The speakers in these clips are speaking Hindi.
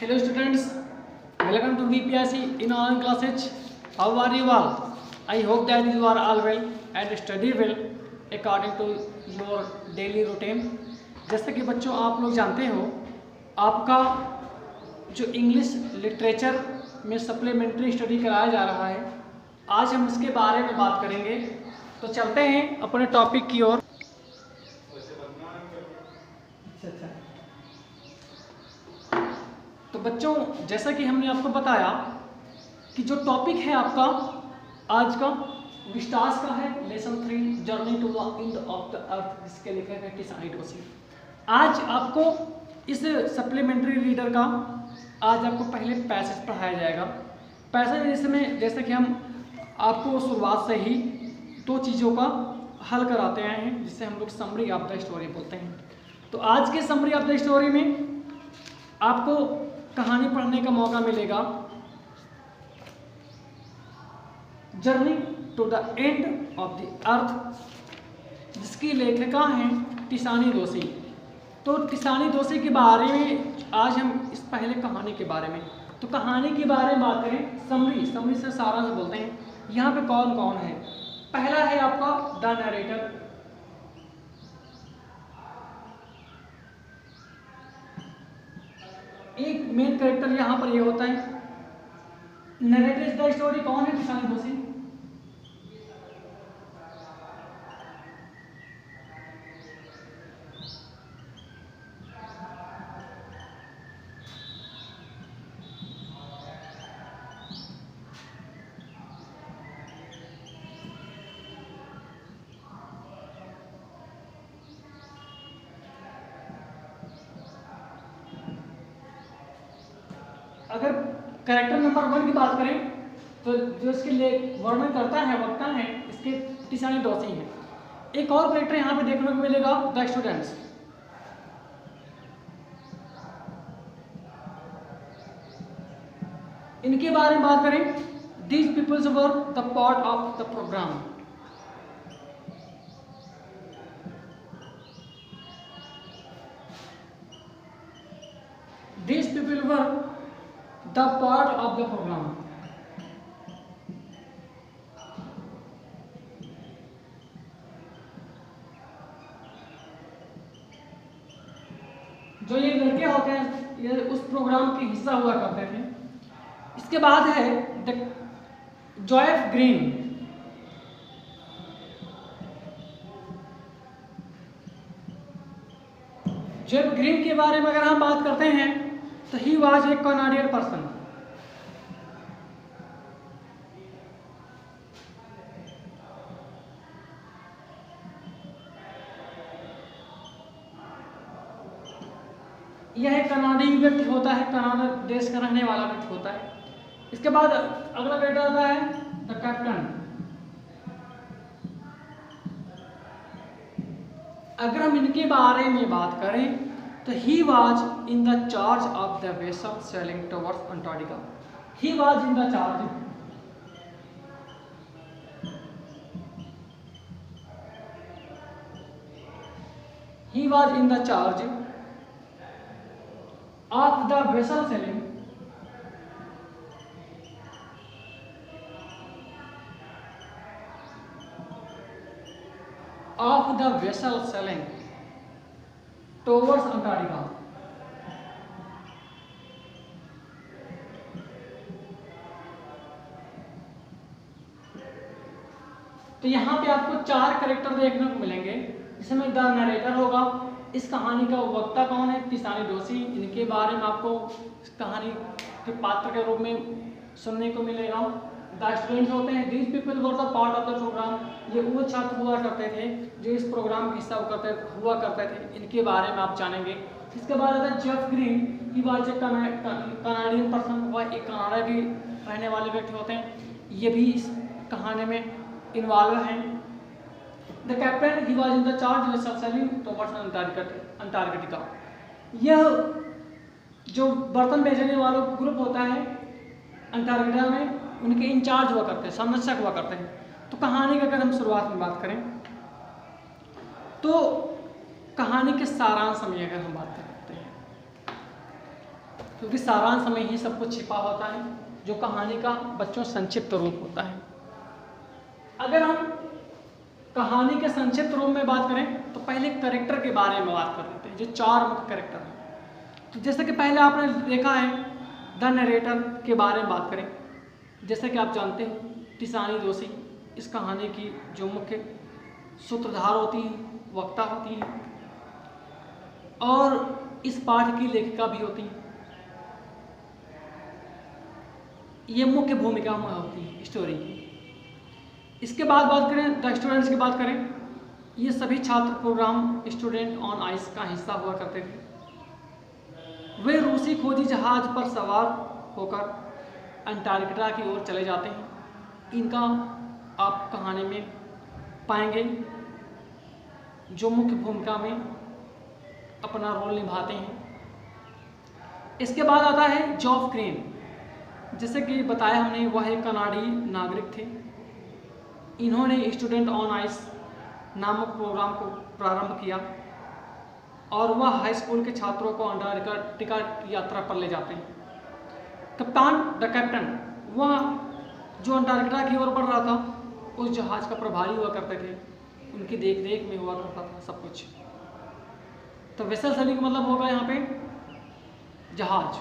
Hello students, welcome to VPSC in online classes. How are you all? I hope that you are all well and study well according to your daily routine. जैसे कि बच्चों आप लोग जानते हो आपका जो इंग्लिश लिटरेचर में सप्लीमेंट्री स्टडी कराया जा रहा है, आज हम उसके बारे में बात करेंगे। तो चलते हैं अपने टॉपिक की ओर। तो बच्चों जैसा कि हमने आपको बताया कि जो टॉपिक है आपका आज का विस्टास का है, lesson 3 journey to the end of the earth, जिसके लिखे हैं टिसाइड ओसी। आज आपको इस सप्लीमेंट्री रीडर का आज आपको पहले पैसेज पढ़ाया जाएगा। पैसेज में जैसे कि हम आपको शुरुआत से ही दो चीज़ों का हल कराते आए हैं, जिससे हम लोग समरी ऑफ द स्टोरी बोलते हैं। तो आज के समरी ऑफ द स्टोरी में आपको कहानी पढ़ने का मौका मिलेगा, journey to the end of the earth, जिसकी लेखिका हैं टिसानी दोषी। तो टिसानी दोषी के बारे में आज हम इस पहले कहानी के बारे में, तो कहानी के बारे में बात करें, समरी से सारा से बोलते हैं। यहाँ पे कौन कौन है? पहला है आपका द नरेटर, एक मेन कैरेक्टर यहाँ पर ये होता है। नरेटर इज द स्टोरी, कौन है? टिसानी दोषी। अगर कैरेक्टर नंबर 1 की बात करें तो जो इसके लिए वर्णन करता है, वक्ता है, इसके टिसानी दोषी हैं। एक और कैरेक्टर यहाँ पे देखने को मिलेगा, द स्टूडेंट्स। इनके बारे में बात करें, these peoples were the part of the programme. These people were the part of the program। जो ये लड़के होते हैं ये उस प्रोग्राम के हिस्सा हुआ करते थे। इसके बाद है द जोएफ ग्रीन। जोएफ ग्रीन के बारे में अगर हम बात करते हैं तो he was a Canadian person. यह एक कनाडियन व्यक्ति होता है, कनाडा देश का रहने वाला व्यक्ति होता है। इसके बाद अगला व्यक्ति आता है द कैप्टन। अगर हम इनके बारे में बात करें तो he was in the charge of the vessel sailing towards Antarctica। He was in the charge। He was in the charge of the vessel sailing towards Antarctica। तो यहाँ पे आपको 4 कैरेक्टर देखने को मिलेंगे, जिसमें द नरेटर होगा। इस कहानी का वक्ता कौन है? टिसानी दोषी। इनके बारे में आपको इस कहानी के पात्र के रूप में सुनने को मिलेगा। द स्टूडेंट्स होते हैं, these people were the part of the programme. ये वो छात्र हुआ करते थे जो इस प्रोग्राम का हिस्सा हुआ करते थे। इनके बारे में आप जानेंगे। इसके बाद आता है Jeff green. He was a Canadian person. वह एक कनाडा के रहने वाले व्यक्ति होते हैं, ये भी इस कहानी में इन्वॉल्व हैं। The captain, he was in the charge of selling towards Antarctica. यह जो बर्तन भेजने वाला ग्रुप होता है अंटार्कटिका में, उनके इंचार्ज हुआ करते हैं, संरक्षक हुआ करते हैं। तो कहानी की अगर हम शुरुआत में बात करें तो कहानी के सारांश में अगर हम बात करते हैं क्योंकि सारांश में ही सब कुछ छिपा होता है, जो कहानी का बच्चों संक्षिप्त रूप होता है। अगर हम कहानी के संक्षिप्त रूप में बात करें तो पहले कैरेक्टर के बारे में बात कर लेते हैं, जो 4 मुख्य कैरेक्टर हैं। तो जैसे कि पहले आपने देखा है द नरेटर के बारे में बात करें। जैसे कि आप जानते हो टिसानी दोषी इस कहानी की जो मुख्य सूत्रधार होती हैं, वक्ता होती हैं, और इस पाठ की लेखिका भी होती हैं। ये मुख्य भूमिका में होती है स्टोरी की। इसके बाद बात करें द स्टूडेंट्स की बात करें, ये सभी छात्र प्रोग्राम स्टूडेंट ऑन आइस का हिस्सा हुआ करते थे। वे रूसी खोजी जहाज पर सवार होकर अंटार्कटिका की ओर चले जाते हैं। इनका आप कहानी में पाएंगे जो मुख्य भूमिका में अपना रोल निभाते हैं। इसके बाद आता है जॉफ क्रेन। जैसे कि बताया हमने, वह एक कनाडी नागरिक थे। इन्होंने स्टूडेंट ऑन आइस नामक प्रोग्राम को प्रारंभ किया और वह हाई स्कूल के छात्रों को अंटार्कटिका की यात्रा पर ले जाते हैं। कैप्टन वह जो अंटार्कटिका की ओर बढ़ रहा था, उस जहाज का प्रभारी हुआ करते थे, उनकी देख रेख में हुआ करता था सब कुछ। तो वेसल सैलिंग का मतलब होगा यहाँ पे जहाज,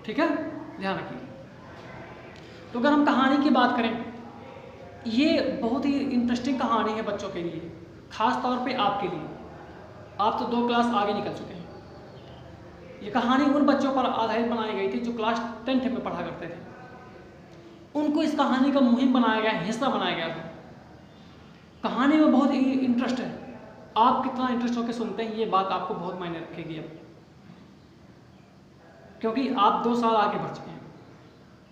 ठीक है, ध्यान रखिए। तो अगर हम कहानी की बात करें, ये बहुत ही इंटरेस्टिंग कहानी है बच्चों के लिए, खास तौर पे आपके लिए। आप तो 2 क्लास आगे निकल चुके हैं। ये कहानी उन बच्चों पर आधारित बनाई गई थी जो क्लास 10th में पढ़ा करते थे। उनको इस कहानी का मुहिम बनाया गया, हिस्सा बनाया गया था। कहानी में बहुत ही इंटरेस्ट है। आप कितना इंटरेस्ट होकर सुनते हैं, ये बात आपको बहुत मायने रखेगी अब, क्योंकि आप 2 साल आगे बढ़ चुके हैं।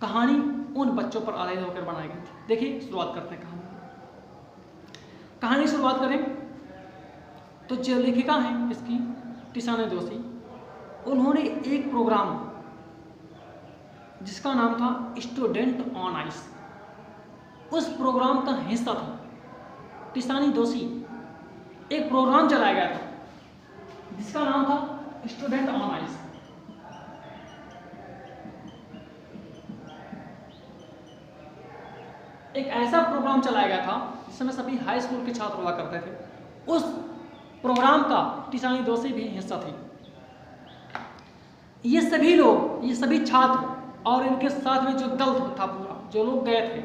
कहानी उन बच्चों पर आधारित होकर बनाई गई थी। देखिए, शुरुआत करते हैं कहानी शुरुआत करें तो जो लेखिका हैं इसकी टिसानी दोषी, उन्होंने एक प्रोग्राम जिसका नाम था स्टूडेंट ऑन आइस, उस प्रोग्राम का हिस्सा था टिसानी दोषी। एक प्रोग्राम चलाया गया था जिसका नाम था स्टूडेंट ऑन आइस। एक ऐसा प्रोग्राम चलाया गया था जिसमें सभी हाई स्कूल के छात्र हुआ करते थे। उस प्रोग्राम का टिसानी दोषी भी हिस्सा थी। ये सभी लोग, ये सभी छात्र और इनके साथ में जो दल था पूरा, जो लोग गए थे,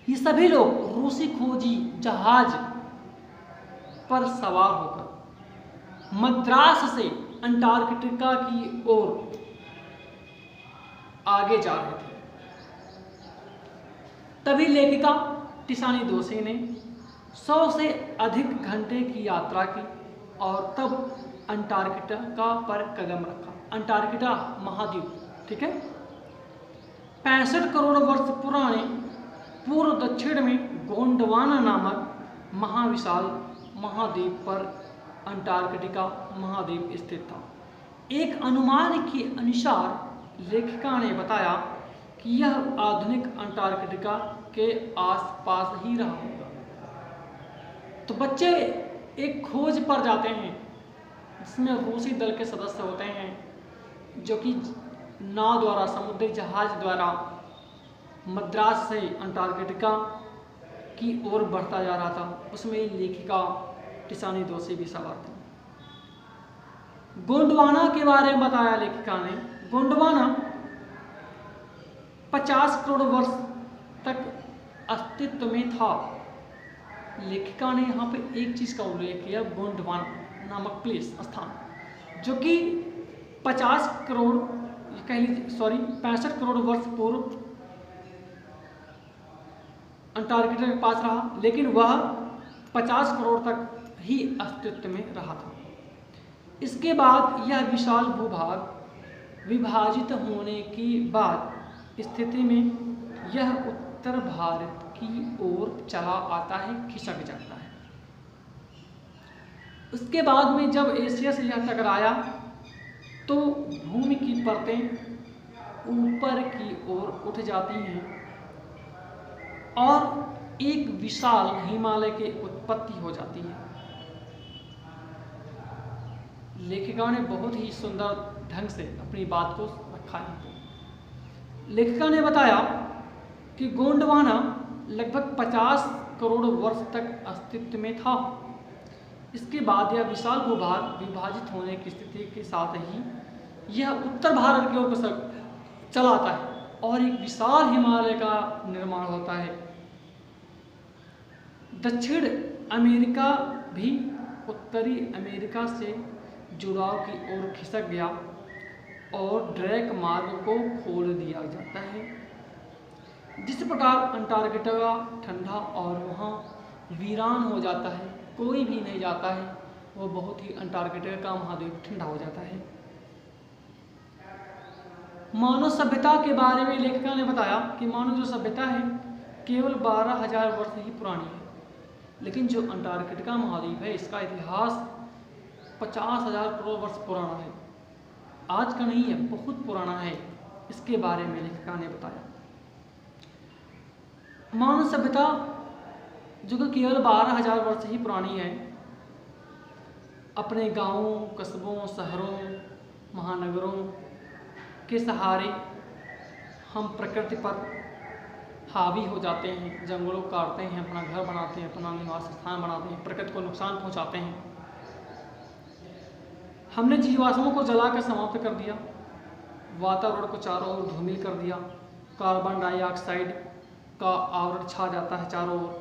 ये सभी लोग रूसी खोजी जहाज पर सवार होकर मद्रास से अंटार्कटिका की ओर आगे जा रहे थे। तभी लेखिका टिसानी दोषी ने 100 से अधिक घंटे की यात्रा की और तब अंटार्कटिका पर कदम रखा। अंटार्कटिका महाद्वीप, ठीक है, 65 करोड़ वर्ष पुराने पूर्व दक्षिण में गोंडवाना नामक महाविशाल महाद्वीप पर अंटार्कटिका महाद्वीप स्थित था। एक अनुमान के अनुसार लेखिका ने बताया कि यह आधुनिक अंटार्कटिका के आसपास ही रहा होगा। तो बच्चे एक खोज पर जाते हैं जिसमें रूसी दल के सदस्य होते हैं, जो कि नाव द्वारा, समुद्री जहाज द्वारा मद्रास से अंटार्कटिका की ओर बढ़ता जा रहा था। उसमें लेखिका टिसानी दोषी भी सवार थी। गोंडवाना के बारे में बताया लेखिका ने। गोंडवाना 50 करोड़ वर्ष तक अस्तित्व में था। लेखिका ने यहाँ पे एक चीज़ का उल्लेख किया, गोंडवाना नामक प्लेस, स्थान, जो कि 50 करोड़ कह लीजिए, 65 करोड़ वर्ष पूर्व अंटार्कटिका के पास रहा, लेकिन वह 50 करोड़ तक ही अस्तित्व में रहा था। इसके बाद यह विशाल भूभाग विभाजित होने की बाद स्थिति में यह उत्तर भारत की ओर चला आता है, खिसक जाता है। उसके बाद में जब एशिया से यह टकराया तो भूमि की परतें ऊपर की ओर उठ जाती हैं और एक विशाल हिमालय की उत्पत्ति हो जाती है। लेखिका ने बहुत ही सुंदर ढंग से अपनी बात को रखा है। लेखिका ने बताया कि गोंडवाना लगभग 50 करोड़ वर्ष तक अस्तित्व में था। इसके बाद यह विशाल भूभाग विभाजित होने की स्थिति के साथ ही यह उत्तर भारत की ओर चला आता है और एक विशाल हिमालय का निर्माण होता है। दक्षिण अमेरिका भी उत्तरी अमेरिका से जुड़ाव की ओर खिसक गया और ड्रेक मार्ग को खोल दिया जाता है। जिस प्रकार अंटार्कटिका ठंडा और वहाँ वीरान हो जाता है, कोई भी नहीं जाता है, वो बहुत ही अंटार्कटिका का महाद्वीप ठंडा हो जाता है। मानव सभ्यता के बारे में लेखिका ने बताया कि मानव जो सभ्यता है केवल 12,000 वर्ष ही पुरानी है, लेकिन जो अंटार्कटिका महाद्वीप है इसका इतिहास 50,000 करोड़ वर्ष पुराना है। आज का नहीं है, बहुत पुराना है। इसके बारे में लेखिका ने बताया मानव सभ्यता जो कि केवल 12,000 वर्ष ही पुरानी है, अपने गांवों, कस्बों, शहरों, महानगरों के सहारे हम प्रकृति पर हावी हो जाते हैं, जंगलों को काटते हैं, अपना घर बनाते हैं, अपना निवास स्थान बनाते हैं, प्रकृति को नुकसान पहुंचाते हैं। हमने जीवाश्मों को जलाकर समाप्त कर दिया, वातावरण को चारों ओर धूमिल कर दिया, कार्बन डाइऑक्साइड का आवरण छा जाता है चारों ओर,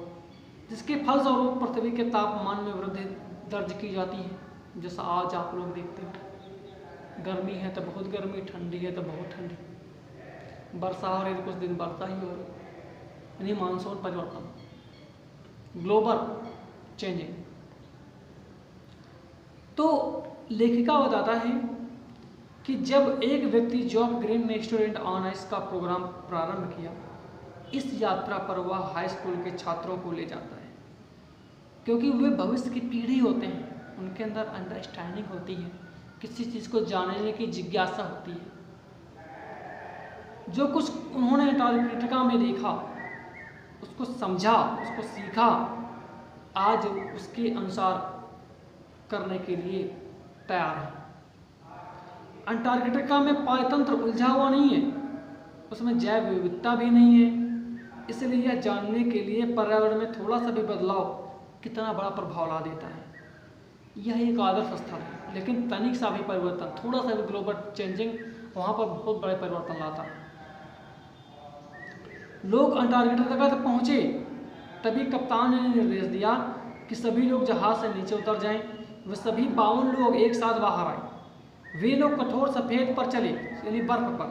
जिसके फलस्वरूप पृथ्वी के तापमान में वृद्धि दर्ज की जाती है। जैसा आज आप लोग देखते हो, गर्मी है तो बहुत गर्मी, ठंडी है तो बहुत ठंडी, वर्षा हो रही है तो कुछ दिन वर्षा ही हो रही, यानी मानसून परिवर्तन, ग्लोबल चेंजिंग। तो लेखिका बताता है कि जब एक व्यक्ति जॉब ग्रीन ने स्टूडेंट ऑन आइस का प्रोग्राम प्रारंभ किया, इस यात्रा पर वह हाई स्कूल के छात्रों को ले जाता है, क्योंकि वे भविष्य की पीढ़ी होते हैं, उनके अंदर अंडरस्टैंडिंग होती है, किसी चीज़ को जानने की जिज्ञासा होती है। जो कुछ उन्होंने अंटार्कटिका में देखा, उसको समझा, उसको सीखा, आज उसके अनुसार करने के लिए तैयार है। अंटार्कटिका में पायतंत्र उलझा हुआ नहीं है, उसमें जैव विविधता भी नहीं है, इसलिए यह जानने के लिए पर्यावरण में थोड़ा सा भी बदलाव कितना बड़ा प्रभाव ला देता है। यह एक आदर्श स्थल है, लेकिन तनिक सा भी परिवर्तन, थोड़ा सा भी ग्लोबल चेंजिंग वहाँ पर बहुत बड़े परिवर्तन लाता है। लोग अंटार्कटिका तक पहुँचे, तभी कप्तान ने निर्देश दिया कि सभी लोग जहाज से नीचे उतर जाएं। वे सभी 52 लोग एक साथ बाहर आए। वे लोग कठोर सफ़ेद पर चले, यानी बर्फ पर,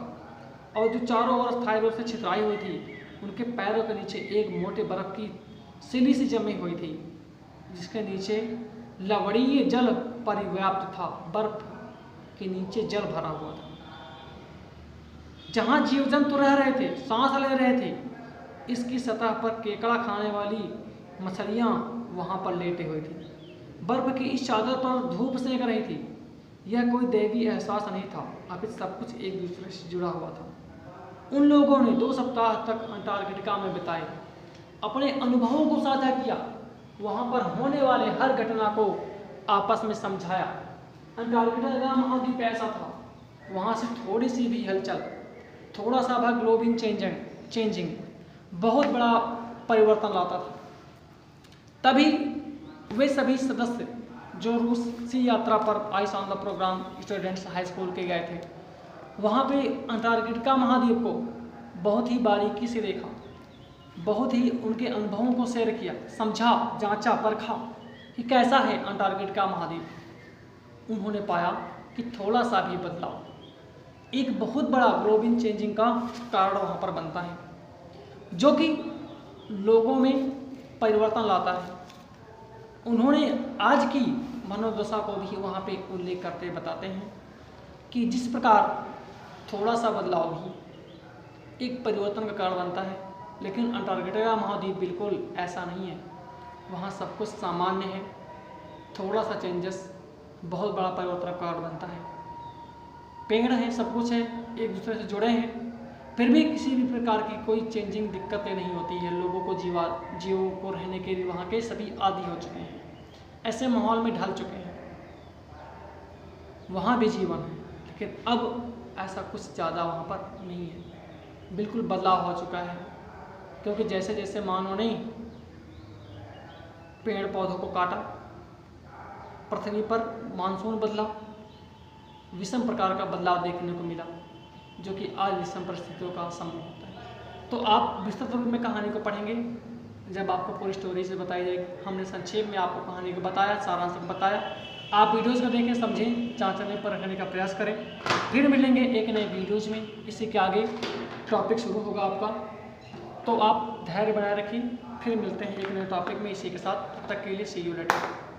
और जो चारों ओर स्थायी रूप से छितराई हुई थी, उनके पैरों के नीचे एक मोटे बर्फ की सिली सी जमी हुई थी, जिसके नीचे लवणीय जल परिव्याप्त था। बर्फ के नीचे जल भरा हुआ था। जहाँ जीव जंतु रह रहे थे, सांस ले रहे थे, इसकी सतह पर केकड़ा खाने वाली मछलियाँ वहाँ पर लेटे हुए थी। बर्फ की इस चादर पर धूप सेक रही थी। यह कोई दैवी एहसास नहीं था, अपितु सब कुछ एक दूसरे से जुड़ा हुआ था। उन लोगों ने 2 सप्ताह तक अंटार्कटिका में बिताए, अपने अनुभवों को साझा किया, वहाँ पर होने वाले हर घटना को आपस में समझाया। अंटार्कटिका महाद्वीप ऐसा था, वहाँ से थोड़ी सी भी हलचल, थोड़ा सा भी ग्लोबल चेंजिंग बहुत बड़ा परिवर्तन लाता था। तभी वे सभी सदस्य जो रूसी यात्रा पर ice on the programme students high school के गए थे, वहाँ पे अंटार्कटिका महाद्वीप को बहुत ही बारीकी से देखा, बहुत ही उनके अनुभवों को शेयर किया, समझा, जांचा, परखा कि कैसा है अंटार्कटिका महाद्वीप। उन्होंने पाया कि थोड़ा सा भी बदलाव एक बहुत बड़ा ग्लोबल चेंजिंग का कारण वहाँ पर बनता है, जो कि लोगों में परिवर्तन लाता है। उन्होंने आज की मनोदशा को भी वहाँ पे उल्लेख करते बताते हैं कि जिस प्रकार थोड़ा सा बदलाव भी एक परिवर्तन का कारण बनता है, लेकिन अंटार्कटिका महाद्वीप बिल्कुल ऐसा नहीं है। वहाँ सब कुछ सामान्य है, थोड़ा सा चेंजेस बहुत बड़ा परिवर्तन का कारण बनता है। पेड़ हैं, सब कुछ है, एक दूसरे से जुड़े हैं, फिर भी किसी भी प्रकार की कोई चेंजिंग दिक्कतें नहीं होती है। लोगों को जीवों को रहने के लिए वहाँ के सभी आदी हो चुके हैं, ऐसे माहौल में ढल चुके हैं। वहाँ भी जीवन है, लेकिन अब ऐसा कुछ ज़्यादा वहाँ पर नहीं है, बिल्कुल बदलाव हो चुका है। क्योंकि जैसे जैसे मानव ने पेड़ पौधों को काटा, पृथ्वी पर मानसून बदला, विषम प्रकार का बदलाव देखने को मिला, जो कि आज विषम परिस्थितियों का संभव होता है। तो आप विस्तृत रूप में कहानी को पढ़ेंगे जब आपको पूरी स्टोरी से बताई जाएगी। हमने संक्षेप में आपको कहानी को बताया, सारांश को बताया। आप वीडियोज़ को देखें, समझें, जांचने पर रखने का प्रयास करें। फिर मिलेंगे एक नए वीडियोज़ में। इसी के आगे टॉपिक शुरू होगा आपका, तो आप धैर्य बनाए रखिए। फिर मिलते हैं एक नए टॉपिक में इसी के साथ। तब तक के लिए सी यू लेटर।